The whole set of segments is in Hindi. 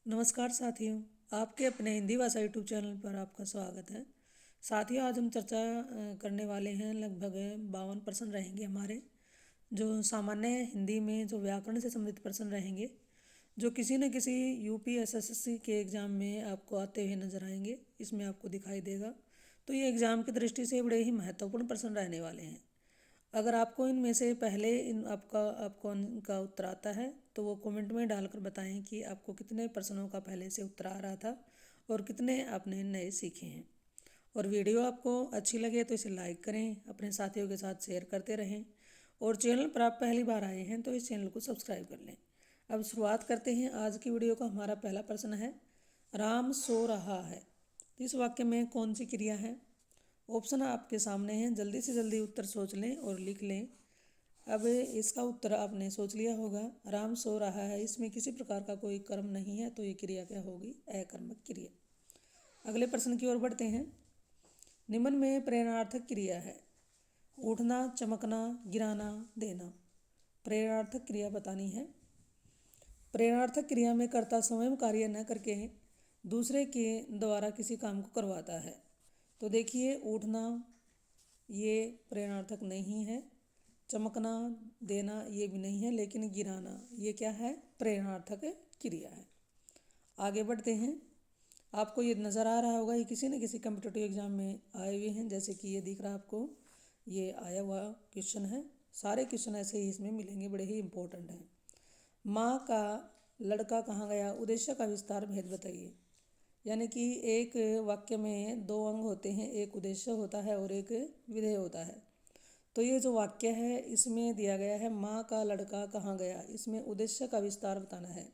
नमस्कार साथियों, आपके अपने हिंदी भाषा यूट्यूब चैनल पर आपका स्वागत है। साथियों, आज हम चर्चा करने वाले हैं। लगभग 52% रहेंगे हमारे जो सामान्य हिंदी में जो व्याकरण से संबंधित प्रश्न रहेंगे, जो किसी न किसी यूपी एसएससी के एग्ज़ाम में आपको आते हुए नजर आएंगे। इसमें आपको दिखाई देगा। तो ये एग्ज़ाम की दृष्टि से बड़े ही महत्वपूर्ण प्रश्न रहने वाले हैं। अगर आपको इनमें से पहले इन आपको इनका उत्तर आता है तो वो कमेंट में डालकर बताएं कि आपको कितने प्रश्नों का पहले से उत्तर आ रहा था और कितने आपने नए सीखे हैं। और वीडियो आपको अच्छी लगे तो इसे लाइक करें, अपने साथियों के साथ शेयर करते रहें। और चैनल पर आप पहली बार आए हैं तो इस चैनल को सब्सक्राइब कर लें। अब शुरुआत करते हैं आज की वीडियो का। हमारा पहला प्रश्न है, राम सो रहा है। तो इस वाक्य में कौन सी क्रिया है? ऑप्शन आपके सामने हैं, जल्दी से जल्दी उत्तर सोच लें और लिख लें। अब इसका उत्तर आपने सोच लिया होगा। राम सो रहा है, इसमें किसी प्रकार का कोई कर्म नहीं है, तो ये क्रिया क्या होगी? अकर्मक क्रिया। अगले प्रश्न की ओर बढ़ते हैं। निम्न में प्रेरणार्थक क्रिया है। उठना, चमकना, गिराना, देना। प्रेरणार्थक क्रिया बतानी है। प्रेरणार्थक क्रिया में कर्ता स्वयं कार्य न करके दूसरे के द्वारा किसी काम को करवाता है। तो देखिए, उठना ये प्रेरणार्थक नहीं है, चमकना, देना ये भी नहीं है, लेकिन गिराना ये क्या है? प्रेरणार्थक क्रिया है। आगे बढ़ते हैं। आपको ये नज़र आ रहा होगा, ये किसी न किसी कम्पिटिटिव एग्जाम में आए हुए हैं। जैसे कि ये दिख रहा है आपको, ये आया हुआ क्वेश्चन है। सारे क्वेश्चन ऐसे ही इसमें मिलेंगे, बड़े ही इंपॉर्टेंट हैं। माँ का लड़का कहाँ गया? उद्देश्य का विस्तार भेद बताइए। यानी कि एक वाक्य में दो अंग होते हैं, एक उद्देश्य होता है और एक विधेय होता है। तो ये जो वाक्य है इसमें दिया गया है, माँ का लड़का कहाँ गया। इसमें उद्देश्य का विस्तार बताना है।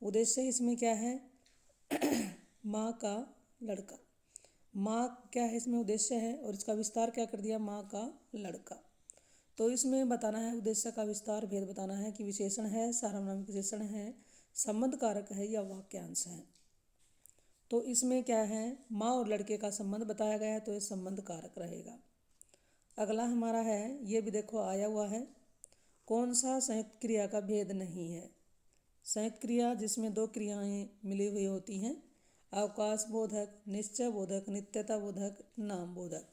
उद्देश्य इसमें क्या है? माँ का लड़का। माँ क्या है? इसमें उद्देश्य है और इसका विस्तार क्या कर दिया? माँ का लड़का। तो इसमें बताना है उद्देश्य का विस्तार भेद बताना है कि विशेषण है, सार्वनामिक विशेषण है, संबंध कारक है या वाक्यांश है। तो इसमें क्या है? माँ और लड़के का संबंध बताया गया है, तो ये संबंध कारक रहेगा। अगला हमारा है, ये भी देखो आया हुआ है, कौन सा संयुक्त क्रिया का भेद नहीं है? संयुक्त क्रिया जिसमें दो क्रियाएं मिली हुई होती हैं, अवकाश बोधक, निश्चय बोधक, नित्यता बोधक, नाम बोधक।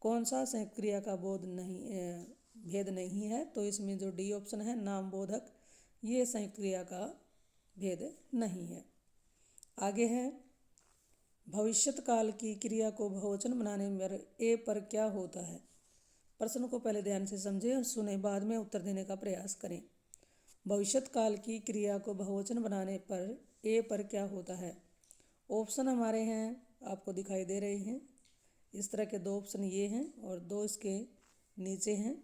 कौन सा संयुक्त क्रिया का भेद नहीं है? तो इसमें जो डी ऑप्शन है, नाम बोधक, ये संयुक्त क्रिया का भेद नहीं है। आगे है, भविष्यत काल की क्रिया को बहुवचन बनाने में ए पर क्या होता है? प्रश्न को पहले ध्यान से समझें और सुने, बाद में उत्तर देने का प्रयास करें। भविष्यत काल की क्रिया को बहुवचन बनाने पर ए पर क्या होता है? ऑप्शन हमारे हैं, आपको दिखाई दे रहे हैं। इस तरह के दो ऑप्शन ये हैं और दो इसके नीचे हैं।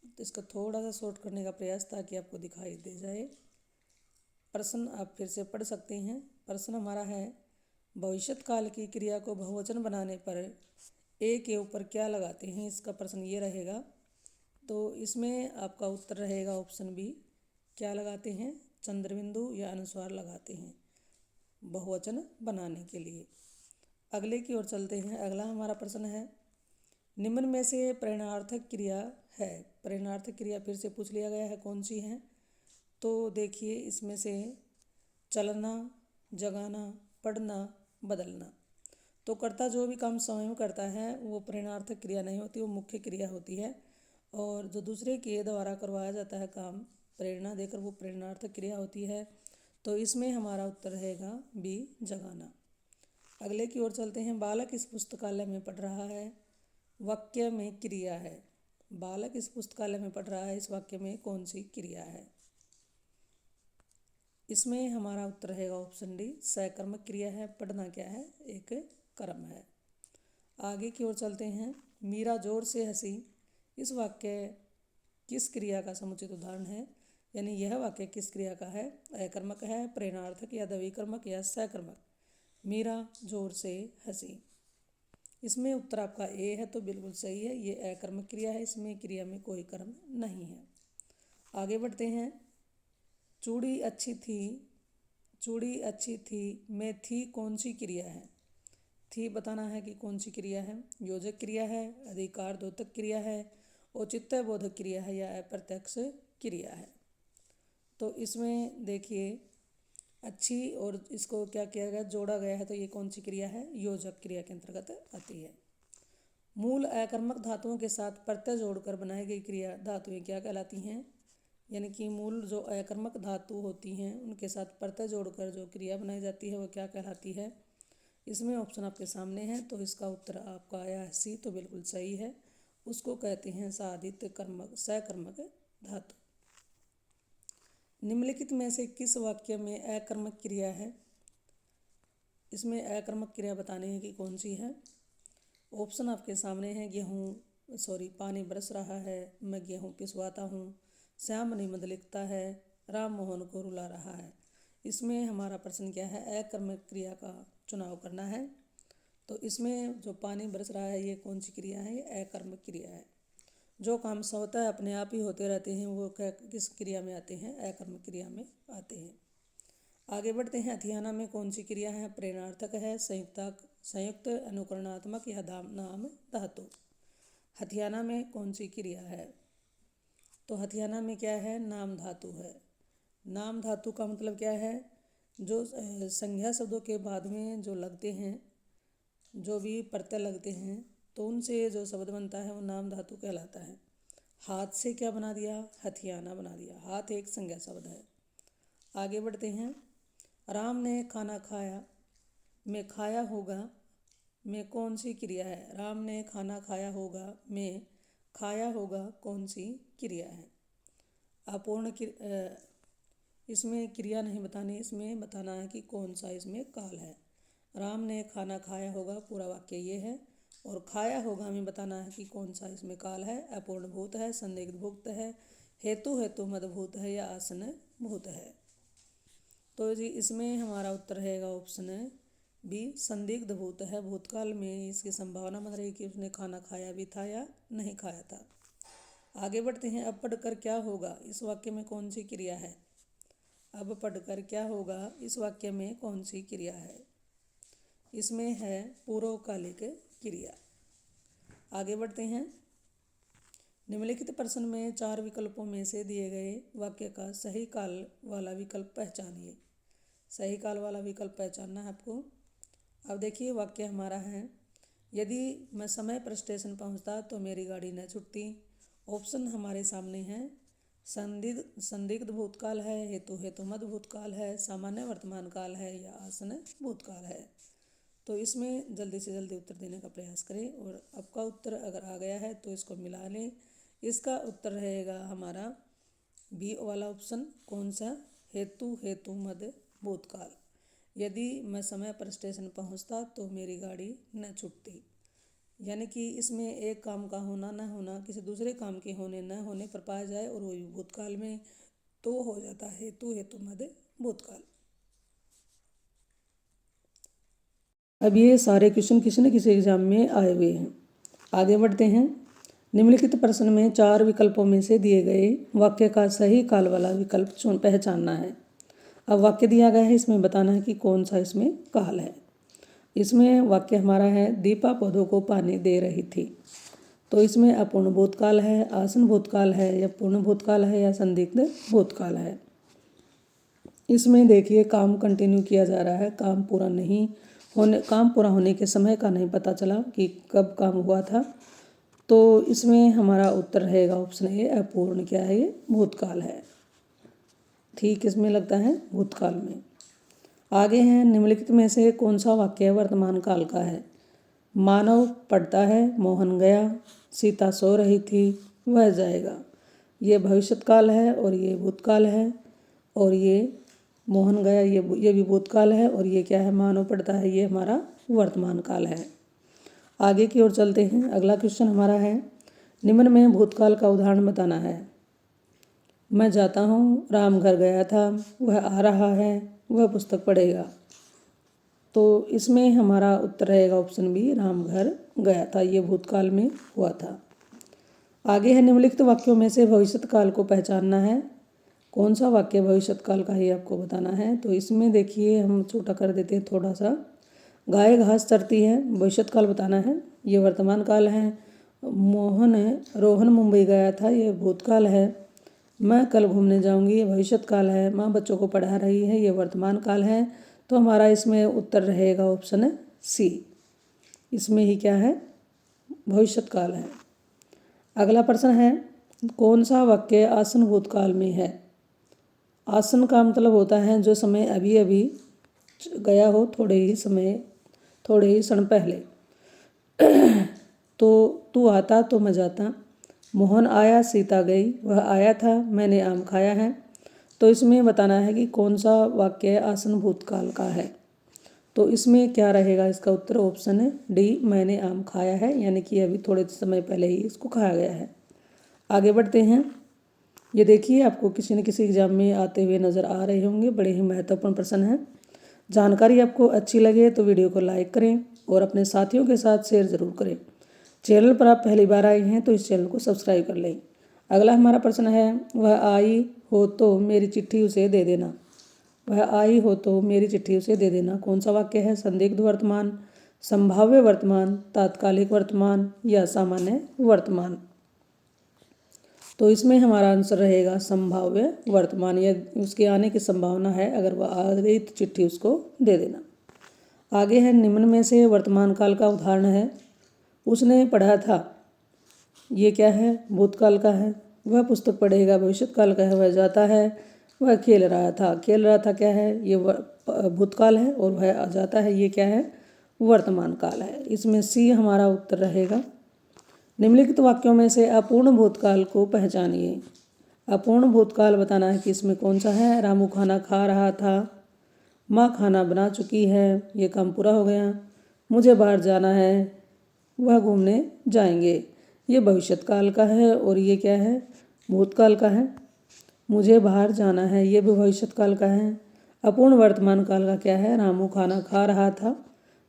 तो इसका थोड़ा सा शॉर्ट करने का प्रयास ताकि आपको दिखाई दे जाए। प्रश्न आप फिर से पढ़ सकते हैं। प्रश्न हमारा है, भविष्यत काल की क्रिया को बहुवचन बनाने पर ए के ऊपर क्या लगाते हैं? इसका प्रश्न ये रहेगा। तो इसमें आपका उत्तर रहेगा ऑप्शन बी। क्या लगाते हैं? चंद्रबिंदु या अनुस्वार लगाते हैं बहुवचन बनाने के लिए। अगले की ओर चलते हैं। अगला हमारा प्रश्न है, निम्न में से प्रेरणार्थक क्रिया है। प्रेरणार्थक क्रिया फिर से पूछ लिया गया है, कौन सी है? तो देखिए, इसमें से चलना, जगाना, पढ़ना, बदलना। तो कर्ता जो भी काम स्वयं करता है वो प्रेरणार्थक क्रिया नहीं होती, वो मुख्य क्रिया होती है। और जो दूसरे के द्वारा करवाया जाता है काम प्रेरणा देकर, वो प्रेरणार्थक क्रिया होती है। तो इसमें हमारा उत्तर रहेगा बी, जगाना। अगले की ओर चलते हैं। बालक इस पुस्तकालय में पढ़ रहा है, वाक्य में क्रिया है। बालक इस पुस्तकालय में पढ़ रहा है, इस वाक्य में कौन सी क्रिया है? इसमें हमारा उत्तर रहेगा ऑप्शन डी, सकर्मक क्रिया है। पढ़ना क्या है? एक कर्म है। आगे की ओर चलते हैं। मीरा जोर से हंसी, इस वाक्य किस क्रिया का समुचित उदाहरण है? यानी यह वाक्य किस क्रिया का है? अकर्मक है, प्रेरणार्थक या द्विकर्मक या सकर्मक? मीरा जोर से हंसी। इसमें उत्तर आपका ए है, तो बिल्कुल सही है। ये अकर्मक क्रिया है, इसमें क्रिया में कोई कर्म नहीं है। आगे बढ़ते हैं। चूड़ी अच्छी थी, चूड़ी अच्छी थी में थी कौन सी क्रिया है? थी बताना है कि कौन सी क्रिया है। योजक क्रिया है, अधिकार द्योतक क्रिया है, औचित्य बोधक क्रिया है या अप्रत्यक्ष क्रिया है। तो इसमें देखिए, अच्छी, और इसको क्या किया गया, जोड़ा गया है, तो ये कौन सी क्रिया है, योजक क्रिया के अंतर्गत आती है। मूल अकर्मक धातुओं के साथ प्रत्यय जोड़कर बनाई गई क्रिया धातुएं क्या कहलाती हैं, यानी कि मूल जो अकर्मक धातु होती हैं उनके साथ प्रत्यय जोड़कर जो क्रिया बनाई जाती है वो क्या कहलाती है। इसमें ऑप्शन आपके सामने है, तो इसका उत्तर आपका आया है सी, तो बिल्कुल सही है। उसको कहते हैं साधित कर्मक सकर्मक धातु। निम्नलिखित में से किस वाक्य में अकर्मक क्रिया है, इसमें अकर्मक क्रिया बताने है कि कौन सी है। ऑप्शन आपके सामने है, पानी बरस रहा है, मैं गेहूँ पिसवाता हूँ, श्याम निबंध लिखता है, राम मोहन को रुला रहा है। इसमें हमारा प्रश्न क्या है, अकर्मक क्रिया का चुनाव करना है। तो इसमें जो पानी बरस रहा है ये कौन सी क्रिया है, ये अकर्मक क्रिया है। जो काम होता है अपने आप ही होते रहते हैं वो किस क्रिया में आते हैं, अकर्मक क्रिया में आते हैं। आगे बढ़ते हैं। हथियाना में कौन सी क्रिया है, प्रेरणार्थक है, संयुक्त अनुकरणात्मक या नाम धातु। हथियाना में कौन सी क्रिया है, तो हथियाना में क्या है, नाम धातु है। नाम धातु का मतलब क्या है, जो संज्ञा शब्दों के बाद में जो लगते हैं, जो भी प्रत्यय लगते हैं, तो उनसे जो शब्द बनता है वो नाम धातु कहलाता है। हाथ से क्या बना दिया, हथियाना बना दिया, हाथ एक संज्ञा शब्द है। आगे बढ़ते हैं। राम ने खाना खाया में खाया होगा में कौन सी क्रिया है, राम ने खाना खाया होगा में खाया होगा कौन सी क्रिया है। अपूर्ण इसमें क्रिया नहीं बतानी, इसमें बताना है कि कौन सा इसमें काल है। राम ने खाना खाया होगा पूरा वाक्य ये है, और खाया होगा हमें बताना है कि कौन सा इसमें काल है। अपूर्ण भूत है, संदिग्ध भूत है, हेतु मदभूत है या आसन भूत है। तो जी इसमें हमारा उत्तर रहेगा ऑप्शन बी, संदिग्ध भूत है। भूतकाल में इसकी संभावना बन रही कि उसने खाना खाया भी था या नहीं खाया था। आगे बढ़ते हैं। अब पढ़कर क्या होगा, इस वाक्य में कौन सी क्रिया है। अब पढ़कर क्या होगा, इस वाक्य में कौन सी क्रिया है। इसमें है पूर्वकालिक क्रिया। आगे बढ़ते हैं। निम्नलिखित प्रश्न में 4 विकल्पों में से दिए गए वाक्य का सही काल वाला विकल्प पहचानिए। सही काल वाला विकल्प पहचानना है आपको। अब देखिए वाक्य हमारा है, यदि मैं समय पर स्टेशन पहुंचता तो मेरी गाड़ी न छूटती। ऑप्शन हमारे सामने हैं, संदिग्ध भूतकाल है, हेतु मद भूतकाल है, सामान्य वर्तमान काल है या आसन भूतकाल है। तो इसमें जल्दी से जल्दी उत्तर देने का प्रयास करें, और आपका उत्तर अगर आ गया है तो इसको मिला लें। इसका उत्तर रहेगा हमारा बी वाला ऑप्शन। कौन सा, हेतु मद भूतकाल। यदि मैं समय पर स्टेशन पहुंचता तो मेरी गाड़ी न छूटती, यानी कि इसमें एक काम का होना न होना किसी दूसरे काम के होने न होने पर पाया जाए और वो भी भूतकाल में, तो हो जाता है हेतु मद भूतकाल। अब ये सारे क्वेश्चन किसी न किसी एग्जाम में आए हुए हैं। आगे बढ़ते हैं। निम्नलिखित प्रश्न में 4 विकल्पों में से दिए गए वाक्य का सही काल वाला विकल्प पहचानना है। अब वाक्य दिया गया है, इसमें बताना है कि कौन सा इसमें काल है। इसमें वाक्य हमारा है, दीपा पौधों को पानी दे रही थी। तो इसमें अपूर्ण भूतकाल है, आसन भूतकाल है या पूर्ण भूतकाल है या संदिग्ध भूतकाल है। इसमें देखिए काम कंटिन्यू किया जा रहा है, काम पूरा होने के समय का नहीं पता चला कि कब काम हुआ था। तो इसमें हमारा उत्तर रहेगा ऑप्शन ए, अपूर्ण क्या है, ये भूतकाल है। ठीक इसमें लगता है भूतकाल में। आगे हैं, निम्नलिखित में से कौन सा वाक्य वर्तमान काल का है। मानव पढ़ता है, मोहन गया, सीता सो रही थी, वह जाएगा। ये भविष्यकाल है और ये भूतकाल है, और ये मोहन गया ये भी भूतकाल है, और ये क्या है, मानव पढ़ता है, ये हमारा वर्तमान काल है। आगे की ओर चलते हैं। अगला क्वेश्चन हमारा है, निम्न में भूतकाल का उदाहरण बताना है। मैं जाता हूँ, राम घर गया था, वह आ रहा है, वह पुस्तक पढ़ेगा। तो इसमें हमारा उत्तर रहेगा ऑप्शन बी, राम घर गया था, ये भूतकाल में हुआ था। आगे है, निम्नलिखित वाक्यों में से भविष्यत काल को पहचानना है। कौन सा वाक्य भविष्यत काल का ही आपको बताना है। तो इसमें देखिए हम छोटा कर देते हैं थोड़ा सा। गाय घास चरती है, भविष्यत काल बताना है, ये वर्तमान काल है। रोहन मुंबई गया था, ये भूतकाल है। मैं कल घूमने जाऊंगी, ये भविष्यत काल है। माँ बच्चों को पढ़ा रही है, ये वर्तमान काल है। तो हमारा इसमें उत्तर रहेगा ऑप्शन है सी। इसमें ही क्या है, भविष्यत काल है। अगला प्रश्न है, कौन सा वाक्य आसन भूतकाल में है? आसन का मतलब होता है जो समय अभी अभी गया हो, थोड़े ही क्षण पहले। तो तू आता तो मैं जाता, मोहन आया सीता गई, वह आया था मैंने आम खाया है। तो इसमें बताना है कि कौन सा वाक्य आसन भूतकाल का है। तो इसमें क्या रहेगा, इसका उत्तर ऑप्शन है डी, मैंने आम खाया है, यानी कि अभी थोड़े समय पहले ही इसको खाया गया है। आगे बढ़ते हैं। ये देखिए, आपको किसी न किसी एग्जाम में आते हुए नज़र आ रहे होंगे, बड़े ही महत्वपूर्ण प्रश्न हैं। जानकारी आपको अच्छी लगे तो वीडियो को लाइक करें और अपने साथियों के साथ शेयर ज़रूर करें। चैनल पर आप पहली बार आए हैं तो इस चैनल को सब्सक्राइब कर लें। अगला हमारा प्रश्न है, वह आई हो तो मेरी चिट्ठी उसे दे देना। वह आई हो तो मेरी चिट्ठी उसे दे देना कौन सा वाक्य है? संदिग्ध वर्तमान, संभाव्य वर्तमान, तात्कालिक वर्तमान या सामान्य वर्तमान। तो इसमें हमारा आंसर रहेगा संभाव्य वर्तमान, या उसके आने की संभावना है। अगर वह आ गई तो चिट्ठी उसको दे देना। आगे है, निम्न में से वर्तमान काल का उदाहरण है। उसने पढ़ा था, ये क्या है? भूतकाल का है। वह पुस्तक पढ़ेगा, भविष्यत काल का है। वह जाता है, वह खेल रहा था। खेल रहा था क्या है? ये भूतकाल है। और वह जाता है, ये क्या है? वर्तमान काल है। इसमें सी हमारा उत्तर रहेगा। निम्नलिखित वाक्यों में से अपूर्ण भूतकाल को पहचानिए। अपूर्ण भूतकाल बताना है कि इसमें कौन सा है? रामू खाना खा रहा था, माँ खाना बना चुकी है, ये काम पूरा हो गया। मुझे बाहर जाना है, वह घूमने जाएंगे, ये भविष्यत काल का है। और ये क्या है? भूतकाल का है। मुझे बाहर जाना है, ये भी भविष्यत काल का है। अपूर्ण वर्तमान काल का क्या है? रामू खाना खा रहा था,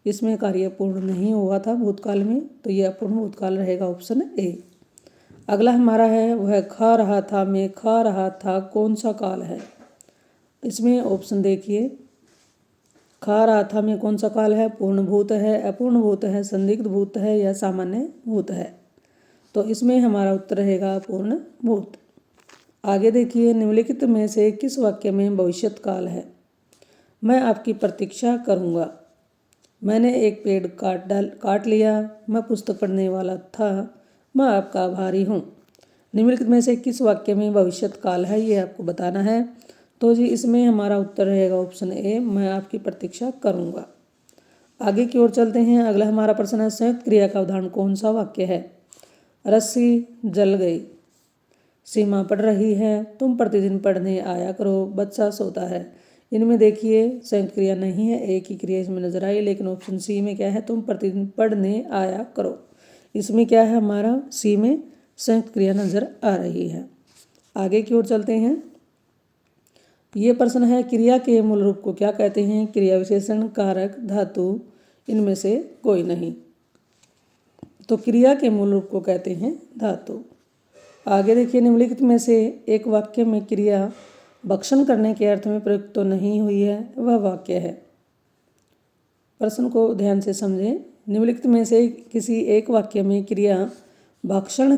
इसमें कार्य पूर्ण नहीं हुआ था भूतकाल में, तो ये अपूर्ण भूतकाल रहेगा ऑप्शन ए। अगला हमारा है, वह खा रहा था, मैं खा रहा था, कौन सा काल है? इसमें ऑप्शन देखिए, खा रहा था में कौन सा काल है? पूर्ण भूत है, अपूर्ण भूत है, संदिग्ध भूत है या सामान्य भूत है? तो इसमें हमारा उत्तर रहेगा पूर्ण भूत। आगे देखिए, निम्नलिखित में से किस वाक्य में भविष्यत काल है? मैं आपकी प्रतीक्षा करूँगा, मैंने एक पेड़ काट लिया, मैं पुस्तक पढ़ने वाला था, मैं आपका आभारी हूँ। निम्नलिखित में से किस वाक्य में भविष्यत काल है, ये आपको बताना है। तो जी इसमें हमारा उत्तर रहेगा ऑप्शन ए, मैं आपकी प्रतीक्षा करूँगा। आगे की ओर चलते हैं। अगला हमारा प्रश्न है, संयुक्त क्रिया का उदाहरण कौन सा वाक्य है? रस्सी जल गई, सीमा पढ़ रही है, तुम प्रतिदिन पढ़ने आया करो, बच्चा सोता है। इनमें देखिए संयुक्त क्रिया नहीं है, एक ही क्रिया इसमें नजर आई, लेकिन ऑप्शन सी में क्या है? तुम प्रतिदिन पढ़ने आया करो। इसमें क्या है? हमारा सी में संयुक्त क्रिया नजर आ रही है। आगे की ओर चलते हैं। ये प्रश्न है, क्रिया के मूल रूप को क्या कहते हैं? क्रिया विशेषण, कारक, धातु, इनमें से कोई नहीं। तो क्रिया के मूल रूप को कहते हैं धातु। आगे देखिए, निम्नलिखित में से एक वाक्य में क्रिया भक्षण करने के अर्थ में प्रयुक्त तो नहीं हुई है, वह वाक्य है। प्रश्न को ध्यान से समझें। निम्नलिखित में से किसी एक वाक्य में क्रिया भक्षण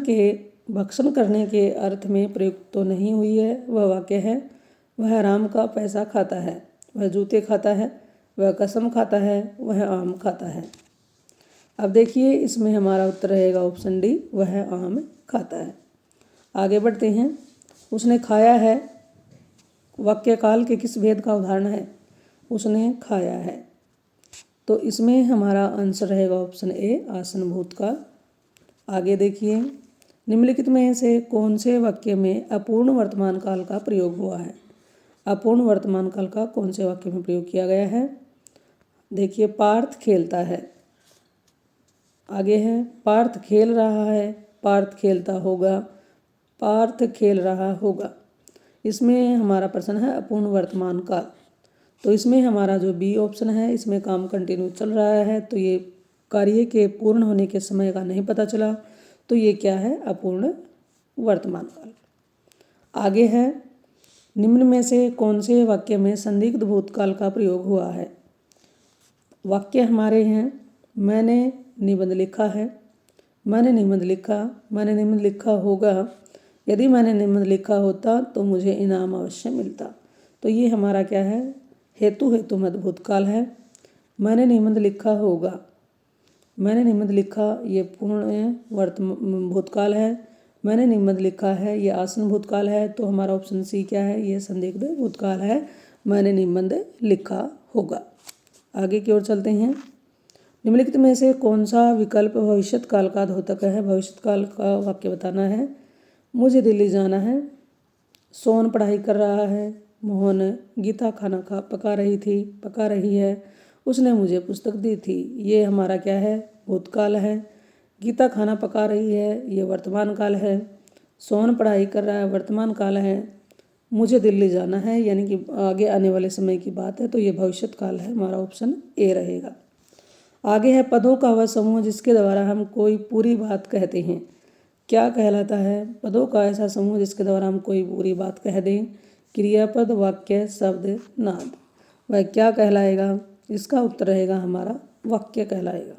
करने के अर्थ में प्रयुक्त तो नहीं हुई है, वह वाक्य है। वह आराम का पैसा खाता है, वह जूते खाता है, वह कसम खाता है, वह आम खाता है। अब देखिए इसमें हमारा उत्तर रहेगा ऑप्शन डी, वह आम खाता है। आगे बढ़ते हैं। उसने खाया है, वाक्य काल के किस भेद का उदाहरण है? उसने खाया है। तो इसमें हमारा आंसर रहेगा ऑप्शन ए, आसन भूतकाल। आगे देखिए, निम्नलिखित में से कौन से वाक्य में अपूर्ण वर्तमान काल का प्रयोग हुआ है? अपूर्ण वर्तमान काल का कौन से वाक्य में प्रयोग किया गया है? देखिए, पार्थ खेलता है। आगे है, पार्थ खेल रहा है, पार्थ खेलता होगा, पार्थ खेल रहा होगा। इसमें हमारा प्रश्न है अपूर्ण वर्तमान काल। तो इसमें हमारा जो बी ऑप्शन है, इसमें काम कंटिन्यू चल रहा है, तो ये कार्य के पूर्ण होने के समय का नहीं पता चला, तो ये क्या है? अपूर्ण वर्तमान काल। आगे है, निम्न में से कौन से वाक्य में संदिग्ध भूतकाल का प्रयोग हुआ है? वाक्य हमारे हैं, मैंने निबंध लिखा है, मैंने निबंध लिखा, मैंने निबंध लिखा होगा, यदि मैंने निबंध लिखा होता तो मुझे इनाम अवश्य मिलता। तो ये हमारा क्या है, हेतु हेतुमत भूतकाल है। मैंने निबंध लिखा होगा, मैंने निबंध लिखा ये पूर्ण भूतकाल है। मैंने निबंध लिखा है ये आसन भूतकाल है। तो हमारा ऑप्शन सी क्या है, ये संदिग्ध भूतकाल है। मैंने निबंध लिखा होगा। आगे की ओर चलते हैं। निम्नलिखित में से कौन सा विकल्प भविष्यत काल का द्योतक है। भविष्यत काल का वाक्य बताना है। मुझे दिल्ली जाना है। सोन पढ़ाई कर रहा है। मोहन गीता खाना पका रही है। उसने मुझे पुस्तक दी थी। ये हमारा क्या है, भूतकाल है। गीता खाना पका रही है, ये वर्तमान काल है। सोहन पढ़ाई कर रहा है, वर्तमान काल है। मुझे दिल्ली जाना है यानी कि आगे आने वाले समय की बात है, तो ये भविष्यत काल है। हमारा ऑप्शन ए रहेगा। आगे है पदों का वह समूह जिसके द्वारा हम कोई पूरी बात कहते हैं। क्या कहलाता है पदों का ऐसा समूह जिसके द्वारा हम कोई पूरी बात कह दें। क्रियापद, वाक्य, शब्द, नाद, वह क्या कहलाएगा। इसका उत्तर रहेगा हमारा वाक्य कहलाएगा।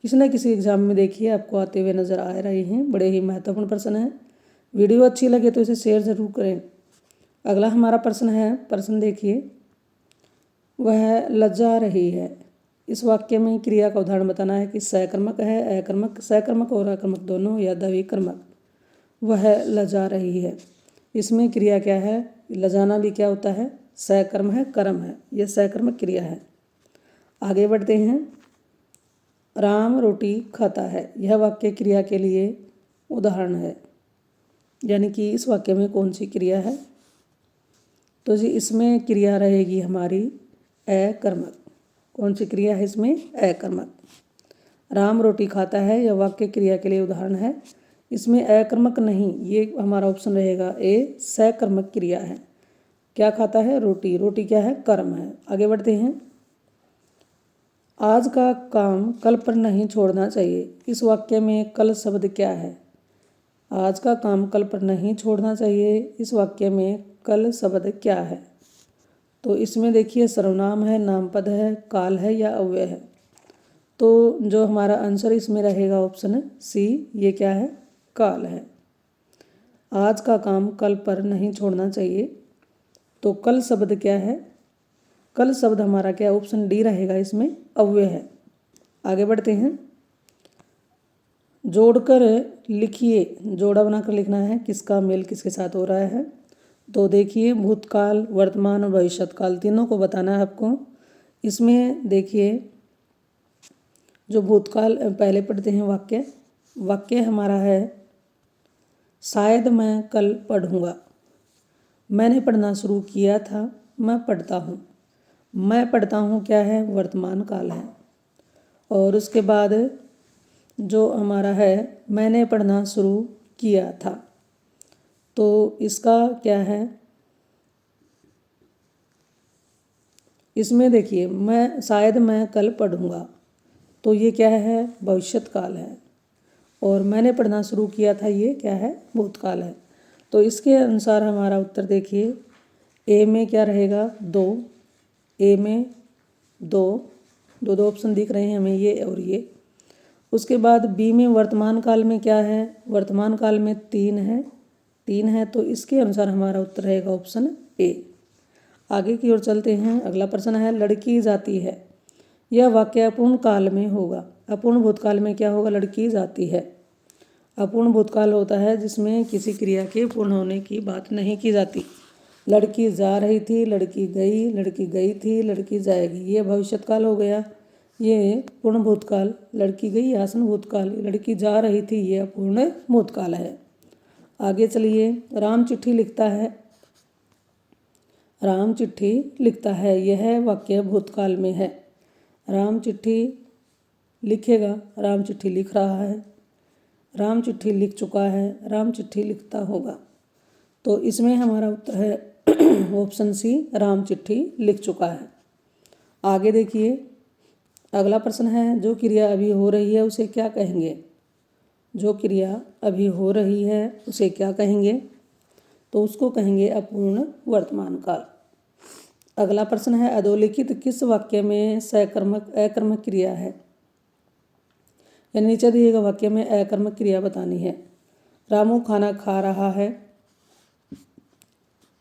किसी न किसी एग्जाम में देखिए आपको आते हुए नजर आ रहे हैं। बड़े ही महत्वपूर्ण प्रश्न है। वीडियो अच्छी लगे तो इसे शेयर जरूर करें। अगला हमारा प्रश्न है, प्रश्न देखिए, वह लज्जा रही है। इस वाक्य में क्रिया का उदाहरण बताना है कि सकर्मक है, अकर्मक, सकर्मक और अकर्मक दोनों या द्विकर्मक। वह लजा रही है, इसमें क्रिया क्या है, लजाना भी क्या होता है, सकर्म है, कर्म है, यह सकर्मक क्रिया है। आगे बढ़ते हैं। राम रोटी खाता है, यह वाक्य क्रिया के लिए उदाहरण है। यानी कि इस वाक्य में कौन सी क्रिया है, तो जी इसमें क्रिया रहेगी हमारी अकर्मक। कौन सी क्रिया है इसमें, अकर्मक। राम रोटी खाता है, यह वाक्य क्रिया के लिए उदाहरण है। इसमें अकर्मक नहीं, ये हमारा ऑप्शन रहेगा ए, सकर्मक क्रिया है। क्या खाता है, रोटी। रोटी क्या है, कर्म है। आगे बढ़ते हैं। आज का काम कल पर नहीं छोड़ना चाहिए। इस वाक्य में कल शब्द क्या है। आज का काम कल पर नहीं छोड़ना चाहिए, इस वाक्य में कल शब्द क्या है। तो इसमें देखिए सर्वनाम है, नामपद है, काल है या अव्यय है। तो जो हमारा आंसर इसमें रहेगा ऑप्शन सी, ये क्या है, काल है। आज का काम कल पर नहीं छोड़ना चाहिए, तो कल शब्द क्या है, कल शब्द हमारा क्या, ऑप्शन डी रहेगा, इसमें अव्यय है। आगे बढ़ते हैं। जोड़कर लिखिए, जोड़ा बनाकर लिखना है, किसका मेल किसके साथ हो रहा है। तो देखिए भूतकाल, वर्तमान और भविष्यत काल तीनों को बताना है आपको। इसमें देखिए जो भूतकाल पहले पढ़ते हैं वाक्य, वाक्य हमारा है शायद मैं कल पढ़ूंगा। मैंने पढ़ना शुरू किया था, मैं पढ़ता हूँ। मैं पढ़ता हूँ क्या है, वर्तमान काल है। और उसके बाद जो हमारा है मैंने पढ़ना शुरू किया था, तो इसका क्या है, इसमें देखिए मैं शायद मैं कल पढ़ूंगा, तो ये क्या है, भविष्यत काल है। और मैंने पढ़ना शुरू किया था, ये क्या है, भूतकाल है। तो इसके अनुसार हमारा उत्तर देखिए, ए में क्या रहेगा, दो। ए में दो ऑप्शन दिख रहे हैं हमें, ये और ये। उसके बाद बी में वर्तमान काल में क्या है, वर्तमान काल में तीन है, तो इसके अनुसार हमारा उत्तर रहेगा ऑप्शन ए। आगे की ओर चलते हैं। अगला प्रश्न है, लड़की जाती है। यह वाक्य अपूर्ण काल में होगा। अपूर्ण भूतकाल में क्या होगा, लड़की जाती है। अपूर्ण भूतकाल होता है जिसमें किसी क्रिया के पूर्ण होने की बात नहीं की जाती। लड़की जा रही थी, लड़की गई थी, लड़की जाएगी, ये भविष्यत काल हो गया। ये पूर्ण भूतकाल, लड़की गई आसन भूतकाल, लड़की जा रही थी, ये अपूर्ण भूतकाल है। आगे चलिए। राम चिट्ठी लिखता है, राम चिट्ठी लिखता है, यह वाक्य भूतकाल में है। राम चिट्ठी लिखेगा, राम चिट्ठी लिख रहा है, राम चिट्ठी लिख चुका है, राम चिट्ठी लिखता होगा। तो इसमें हमारा उत्तर है ऑप्शन सी, राम चिट्ठी लिख चुका है। आगे देखिए अगला प्रश्न है, जो क्रिया अभी हो रही है उसे क्या कहेंगे। जो क्रिया अभी हो रही है उसे क्या कहेंगे, तो उसको कहेंगे अपूर्ण वर्तमान काल। अगला प्रश्न है, अधोलिखित किस वाक्य में सकर्मक अकर्मक क्रिया है। यानी नीचे दिए गए वाक्य में अकर्मक क्रिया बतानी है। रामू खाना खा रहा है।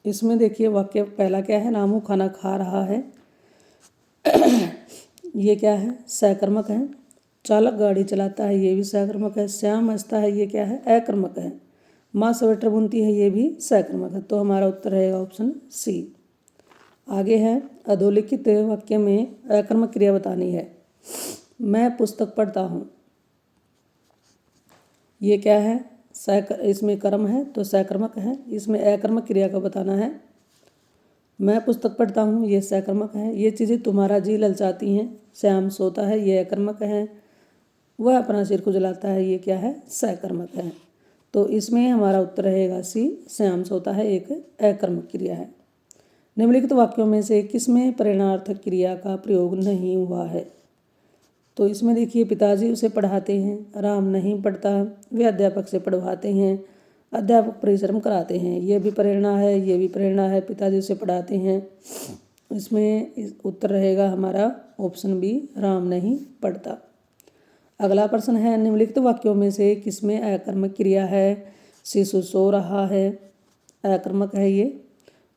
इसमें देखिए वाक्य पहला क्या है, रामू खाना खा रहा है। ये क्या है, सकर्मक है। चालक गाड़ी चलाता है, ये भी सकर्मक है। श्याम हंसता है, ये क्या है, अकर्मक है। माँ स्वेटर बुनती है, ये भी सकर्मक है। तो हमारा उत्तर रहेगा ऑप्शन सी। आगे है, अधोलिखित वाक्य में अकर्मक क्रिया बतानी है। मैं पुस्तक पढ़ता हूँ, ये क्या है, इसमें कर्म है तो सकर्मक है। इसमें अकर्मक क्रिया का बताना है। मैं पुस्तक पढ़ता हूँ, ये सकर्मक है। ये चीज़ें तुम्हारा जी ललचाती हैं। श्याम सोता है, ये अकर्मक है। वह अपना सिर खुजलाता है, ये क्या है, सकर्मक है। तो इसमें हमारा उत्तर रहेगा सी, श्याम सोता है एक अकर्मक क्रिया है। निम्नलिखित वाक्यों में से किसमें प्रेरणार्थक क्रिया का प्रयोग नहीं हुआ है। तो इसमें देखिए, पिताजी उसे पढ़ाते हैं, राम नहीं पढ़ता, वे अध्यापक से पढ़वाते हैं, अध्यापक परिश्रम कराते हैं। ये भी प्रेरणा है, ये भी प्रेरणा है, पिताजी उसे पढ़ाते हैं। इसमें उत्तर रहेगा हमारा ऑप्शन बी, राम नहीं पढ़ता। अगला प्रश्न है, निम्नलिखित वाक्यों में से किसमें अकर्मक क्रिया है। शिशु सो रहा है, अकर्मक है ये।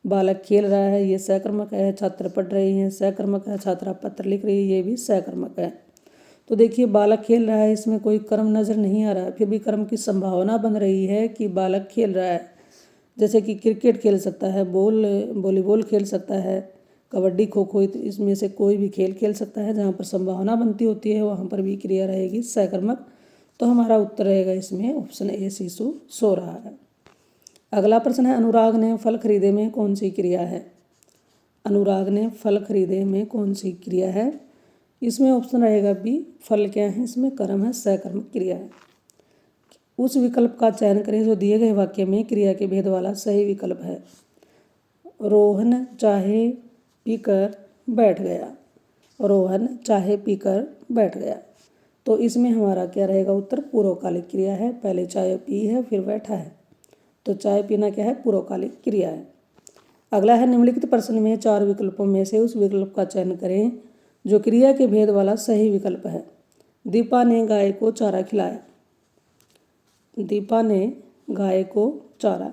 बालक खेल रहा है, ये सकर्मक है। छात्र पढ़ रही हैं, सकर्मक है। छात्रा पत्र लिख रही है, ये भी सकर्मक है। तो देखिए, बालक खेल रहा है, इसमें कोई कर्म नज़र नहीं आ रहा है, फिर भी कर्म की संभावना बन रही है कि बालक खेल रहा है। जैसे कि क्रिकेट खेल सकता है, वॉलीबॉल खेल सकता है, कबड्डी, खो खो, इसमें से कोई भी खेल खेल सकता है। जहाँ पर संभावना बनती होती है वहाँ पर भी क्रिया रहेगी सकर्मक। तो हमारा उत्तर रहेगा इसमें ऑप्शन ए, शिशु सो रहा है। अगला प्रश्न है, अनुराग ने फल खरीदे में कौन सी क्रिया है। अनुराग ने फल खरीदे में कौन सी क्रिया है। इसमें ऑप्शन रहेगा बी, फल क्या है, इसमें कर्म है, सकर्मक क्रिया है। उस विकल्प का चयन करें जो दिए गए वाक्य में क्रिया के भेद वाला सही विकल्प है। रोहन चाहे पीकर बैठ गया, रोहन चाहे पीकर बैठ गया। तो इसमें हमारा क्या रहेगा उत्तर, पूर्वकालिक क्रिया है। पहले चाय पी है, फिर बैठा है, तो चाय पीना क्या है, पूर्वकालिक क्रिया है। अगला है, निम्नलिखित प्रश्न में 4 विकल्पों में से उस विकल्प का चयन करें जो क्रिया के भेद वाला सही विकल्प है। दीपा ने गाय को चारा खिलाया, दीपा ने गाय को चारा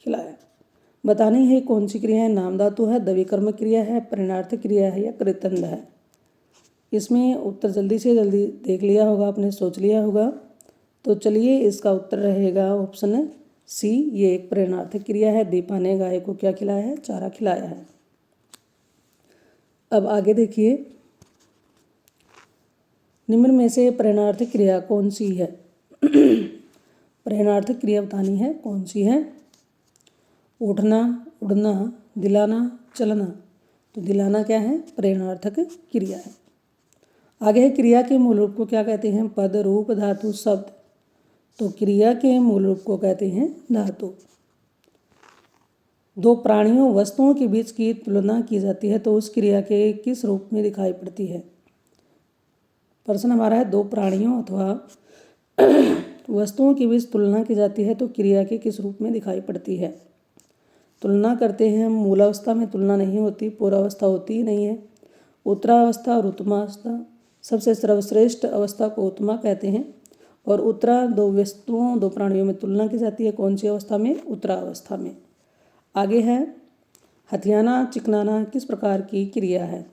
खिलाया। बतानी है कौन सी क्रिया है, नाम धातु है, द्विकर्मक क्रिया है, प्रेरणार्थक क्रिया है या कृतंध है। इसमें उत्तर जल्दी से जल्दी देख लिया होगा आपने, सोच लिया होगा। तो चलिए, इसका उत्तर रहेगा ऑप्शन सी, ये एक प्रेरणार्थक क्रिया है। दीपा ने गाय को क्या खिलाया है, चारा खिलाया है। अब आगे देखिए, निम्न में से प्रेरणार्थक क्रिया कौन सी है। प्रेरणार्थक क्रिया बतानी है कौन सी है। उठना, उड़ना, दिलाना, चलना। तो दिलाना क्या है, प्रेरणार्थक क्रिया है। आगे है, क्रिया के मूल रूप को क्या कहते हैं, पद, रूप, धातु, शब्द। तो क्रिया के मूल रूप को कहते हैं धातु। दो प्राणियों वस्तुओं के बीच की तुलना की जाती है तो उस क्रिया के किस रूप में दिखाई पड़ती है। प्रश्न हमारा है, दो प्राणियों अथवा वस्तुओं के बीच तुलना की जाती है तो क्रिया के किस रूप में दिखाई पड़ती है। तुलना करते हैं, मूलावस्था में तुलना नहीं होती, पूर्वावस्था होती ही नहीं है। उत्तरावस्था और उत्तमावस्था, सबसे सर्वश्रेष्ठ अवस्था को उत्तमा कहते हैं। और उत्तरा दो वस्तुओं, दो प्राणियों में तुलना की जाती है, कौन सी अवस्था में, उत्तरावस्था में। आगे है, हथियाना चिकनाना किस प्रकार की क्रिया है।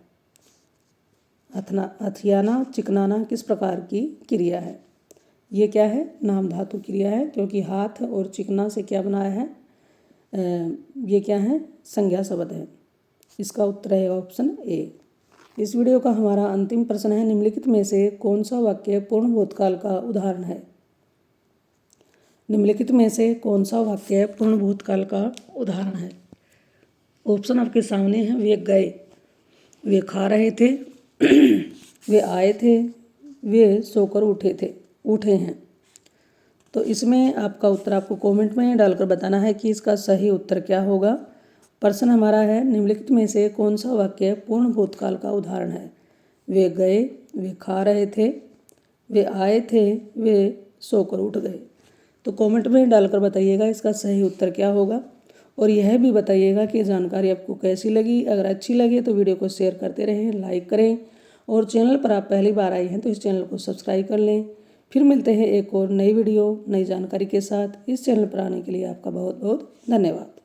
हथियाना चिकनाना किस प्रकार की क्रिया है। ये क्या है, नाम धातु क्रिया है, क्योंकि हाथ और चिकना से क्या बनाया है, ये क्या है, संज्ञा शब्द है। इसका उत्तर रहेगा ऑप्शन ए। इस वीडियो का हमारा अंतिम प्रश्न है, निम्नलिखित में से कौन सा वाक्य पूर्ण भूतकाल का उदाहरण है। निम्नलिखित में से कौन सा वाक्य पूर्ण भूतकाल का उदाहरण है। ऑप्शन आपके सामने हैं, वे गए, वे खा रहे थे, वे आए थे, वे सोकर उठे हैं। तो इसमें आपका उत्तर आपको कमेंट में डालकर बताना है कि इसका सही उत्तर क्या होगा। प्रश्न हमारा है, निम्नलिखित में से कौन सा वाक्य पूर्ण भूतकाल का उदाहरण है। वे गए, वे खा रहे थे, वे आए थे, वे सोकर उठ गए। तो कमेंट में डालकर बताइएगा इसका सही उत्तर क्या होगा। और यह भी बताइएगा कि जानकारी आपको कैसी लगी। अगर अच्छी लगे तो वीडियो को शेयर करते रहें, लाइक करें। और चैनल पर आप पहली बार आए हैं तो इस चैनल को सब्सक्राइब कर लें। फिर मिलते हैं एक और नई वीडियो नई जानकारी के साथ। इस चैनल पर आने के लिए आपका बहुत बहुत धन्यवाद।